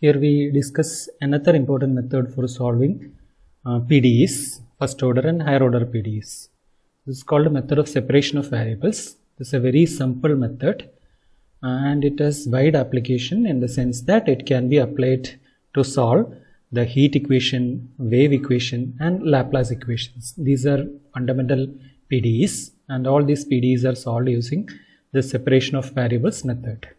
Here we discuss another important method for solving PDEs, first order and higher order PDEs. This is called method of separation of variables. This is a very simple method and it has wide application in the sense that it can be applied to solve the heat equation, wave equation and Laplace equations. These are fundamental PDEs and all these PDEs are solved using the separation of variables method.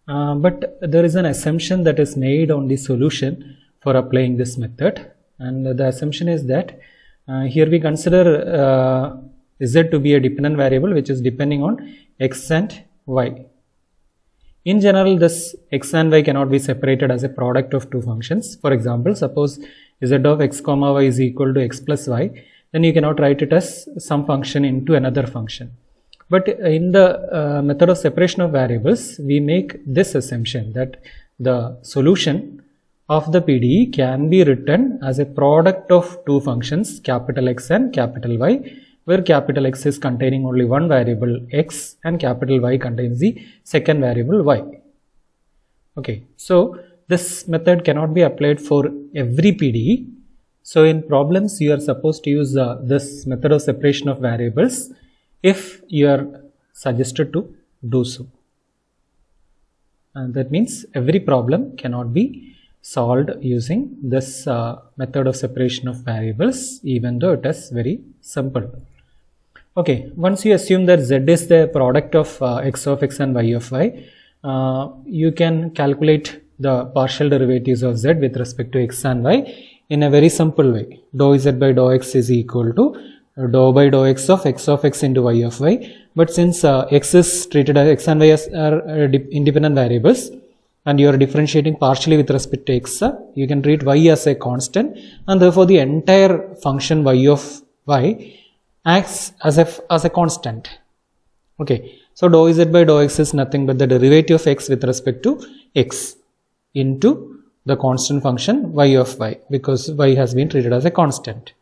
But there is an assumption that is made on the solution for applying this method, and the assumption is that here we consider z to be a dependent variable which is depending on x and y. In general, this x and y cannot be separated as a product of two functions. For example, suppose z of x comma y is equal to x plus y, then you cannot write it as some function into another function. But in the method of separation of variables, we make this assumption that the solution of the PDE can be written as a product of two functions, capital X and capital Y, where capital X is containing only one variable X and capital Y contains the second variable Y. Okay, so this method cannot be applied for every PDE. So in problems, you are supposed to use this method of separation of variables if you are suggested to do so. And that means every problem cannot be solved using this method of separation of variables, even though it is very simple. Okay, once you assume that z is the product of x of x and y of y, you can calculate the partial derivatives of z with respect to x and y in a very simple way. Dou z by dou x is equal to dou by dou x of x into y of y, but since x is treated as x and y as are independent variables and you are differentiating partially with respect to x, you can treat y as a constant and therefore the entire function y of y acts as a constant. Okay, so dou z by dou x is nothing but the derivative of x with respect to x into the constant function y of y, because y has been treated as a constant.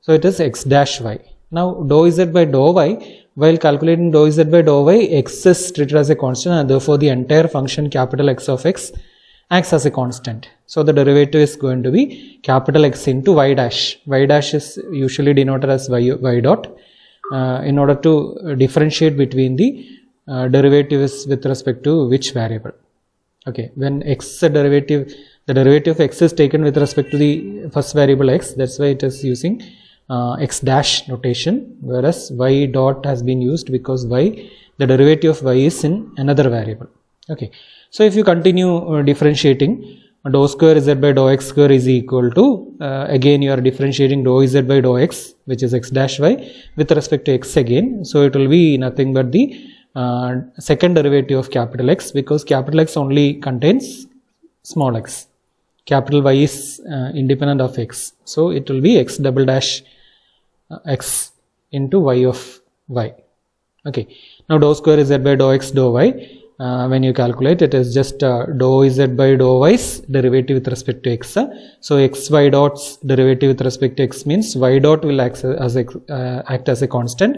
So it is x dash y. Now dou z by dou y, while calculating dou z by dou y, x is treated as a constant and therefore the entire function capital X of x acts as a constant. So the derivative is going to be capital X into y dash. Y dash is usually denoted as y dot in order to differentiate between the derivatives with respect to which variable. Okay, when x derivative, the derivative of x is taken with respect to the first variable x, that's why it is using x dash notation, whereas y dot has been used because y, the derivative of y is in another variable. Okay, so if you continue differentiating, dou square z by dou x square is equal to again you are differentiating dou z by dou x, which is x dash y, with respect to x again, so it will be nothing but the second derivative of capital X, because capital X only contains small x, capital Y is independent of x, so it will be x double dash x into y of y. Okay, now dou square z by dou x dou y, when you calculate it is just dou z by dou y's derivative with respect to x. So x y dot's derivative with respect to x means y dot will act as a constant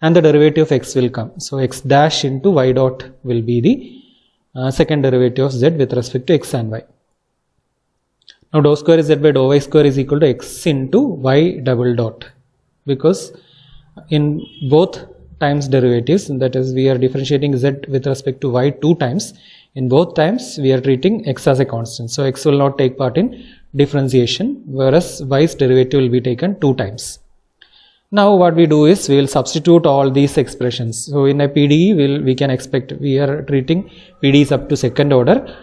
and the derivative of x will come. So x dash into y dot will be the second derivative of z with respect to x and y. Now dou square z by dou y square is equal to x into y double dot, because in both times derivatives, that is we are differentiating z with respect to y two times, in both times we are treating x as a constant, so x will not take part in differentiation, whereas y's derivative will be taken two times. Now what we do is we will substitute all these expressions. So in a PDE we can expect, we are treating PDEs up to second order.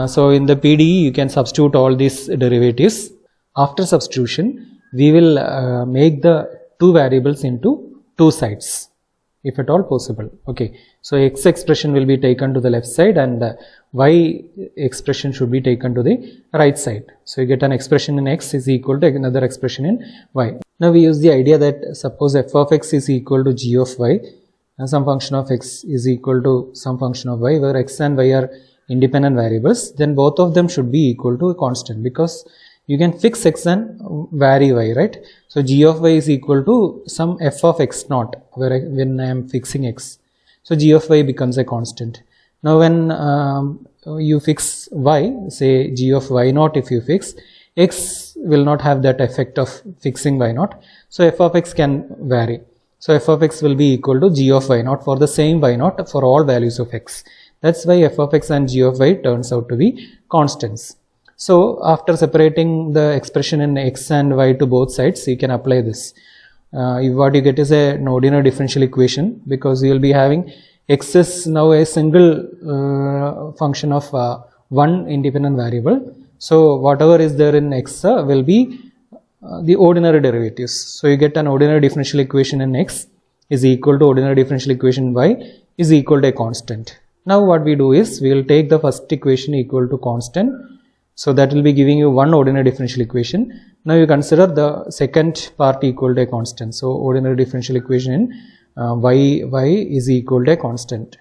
So in the PDE you can substitute all these derivatives. After substitution we will make the two variables into two sides, if at all possible. Okay, so x expression will be taken to the left side and y expression should be taken to the right side. So you get an expression in x is equal to another expression in y. Now we use the idea that suppose f of x is equal to g of y and some function of x is equal to some function of y, where x and y are independent variables, then both of them should be equal to a constant, because you can fix x and vary y, right? So g of y is equal to some f of x naught, when I am fixing x. So g of y becomes a constant. Now when you fix y, say g of y naught, if you fix, x will not have that effect of fixing y naught, so f of x can vary. So f of x will be equal to g of y naught for the same y naught for all values of x. That's why f of x and g of y turns out to be constants. So after separating the expression in x and y to both sides, you can apply this. What you get is an ordinary differential equation, because you will be having x is now a single function of one independent variable. So whatever is there in x will be the ordinary derivatives. So you get an ordinary differential equation in x is equal to ordinary differential equation in y is equal to a constant. Now what we do is we will take the first equation equal to constant. So that will be giving you one ordinary differential equation. Now you consider the second part equal to a constant. So ordinary differential equation in y is equal to a constant.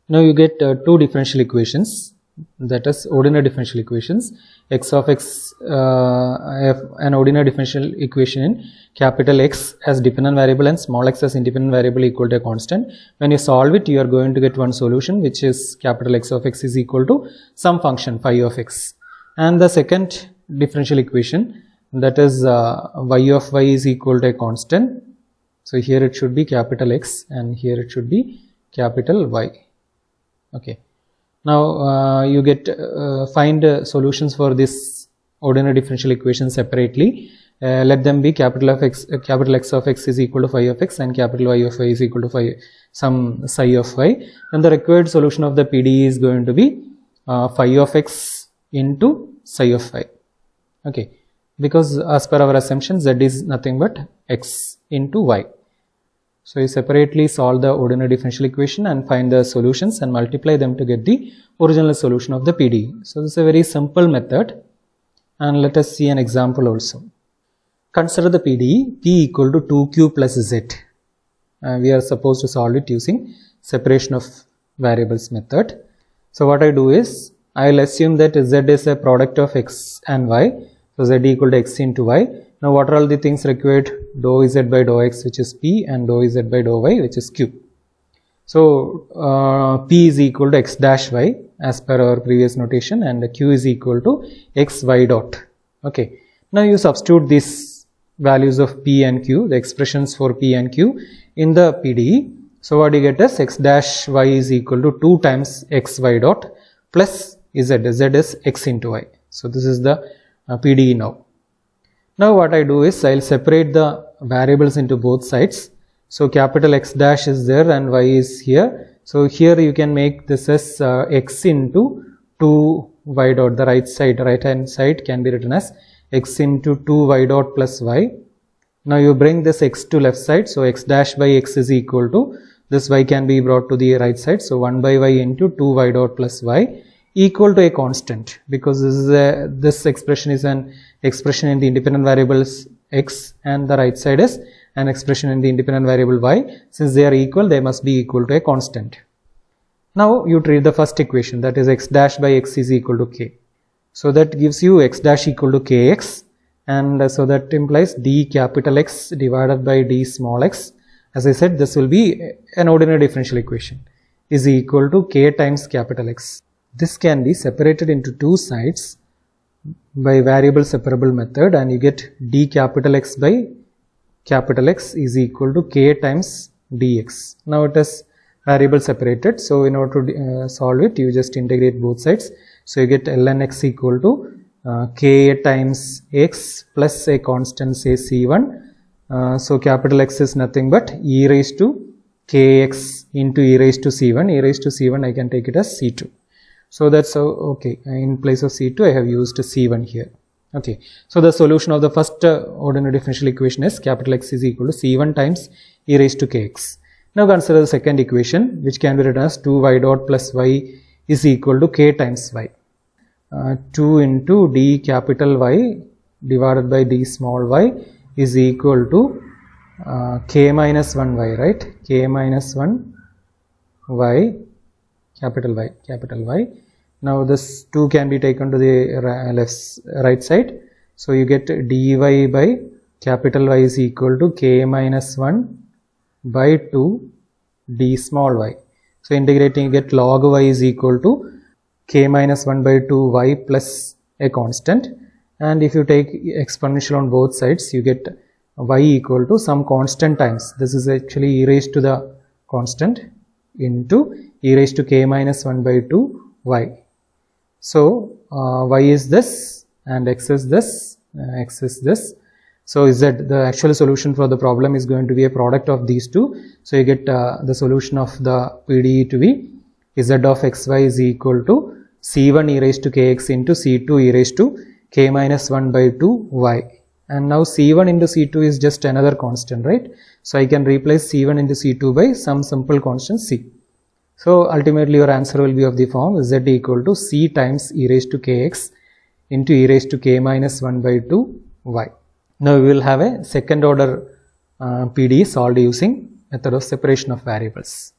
Now you get two differential equations, that is ordinary differential equations. X of x, an ordinary differential equation in capital X as dependent variable and small x as independent variable equal to a constant. When you solve it, you are going to get one solution, which is capital X of x is equal to some function phi of x. And the second differential equation, that is y of y is equal to a constant. So here it should be capital X and here it should be capital Y. Okay. Now you get find solutions for this ordinary differential equation separately. Let them be capital X of x is equal to phi of x and capital Y of y is equal to some psi of y. And the required solution of the PDE is going to be phi of x into psi of y. Okay, because as per our assumption, z is nothing but x into y. So you separately solve the ordinary differential equation and find the solutions and multiply them to get the original solution of the PDE. So this is a very simple method, and let us see an example also. Consider the PDE p equal to 2q plus z. We are supposed to solve it using separation of variables method. So what I do is, I will assume that z is a product of x and y. So z equal to x into y. Now what are all the things required? Dou z by dou x, which is p, and dou z by dou y, which is q. So p is equal to x dash y as per our previous notation, and q is equal to x y dot. Okay. Now you substitute these values of p and q, the expressions for p and q, in the PDE. So what you get is x dash y is equal to 2 times x y dot plus z. Z is x into y. So this is the PDE now. Now what I do is I will separate the variables into both sides. So capital X dash is there and y is here. So here you can make this as x into 2 y dot. The right hand side can be written as x into 2 y dot plus y. Now you bring this x to left side. So x dash by x is equal to, this y can be brought to the right side. So 1 by y into 2 y dot plus y equal to a constant, because this expression is an expression in the independent variables x and the right side is an expression in the independent variable y. Since they are equal, they must be equal to a constant. Now you treat the first equation, that is x dash by x is equal to k. So that gives you x dash equal to kx, and so that implies d capital X divided by d small x. As I said, this will be an ordinary differential equation, is equal to k times capital X. This can be separated into two sides by variable separable method, and you get d capital X by capital X is equal to k times dx. Now it is variable separated, so in order to solve it, you just integrate both sides. So you get ln x equal to k times x plus a constant, say c1. So capital X is nothing but e raised to kx into e raised to c1. E raised to c1 I can take it as c2. So that's okay. In place of c2 I have used c1 here. Okay. So the solution of the first ordinary differential equation is capital X is equal to c1 times e raised to kx. Now consider the second equation, which can be written as 2y dot plus y is equal to k times y. 2 into d capital Y divided by d small y is equal to k minus 1y, right? K minus 1 y, capital Y. Now this 2 can be taken to the right side. So you get dy by capital Y is equal to k minus 1 by 2 d small y. So integrating, you get log y is equal to k minus 1 by 2 y plus a constant, and if you take exponential on both sides, you get y equal to some constant times, this is actually e raised to the constant into e raised to k minus 1 by 2 y. So y is this and x is this, x is this. So z, the actual solution for the problem is going to be a product of these two. So you get the solution of the PDE to be z of xy is equal to c1 e raised to kx into c2 e raised to k minus 1 by 2 y. And now c1 into c2 is just another constant, right? So I can replace c1 into c2 by some simple constant c. So ultimately your answer will be of the form z equal to c times e raised to kx into e raised to k minus 1 by 2 y. Now we will have a second order PDE solved using method of separation of variables.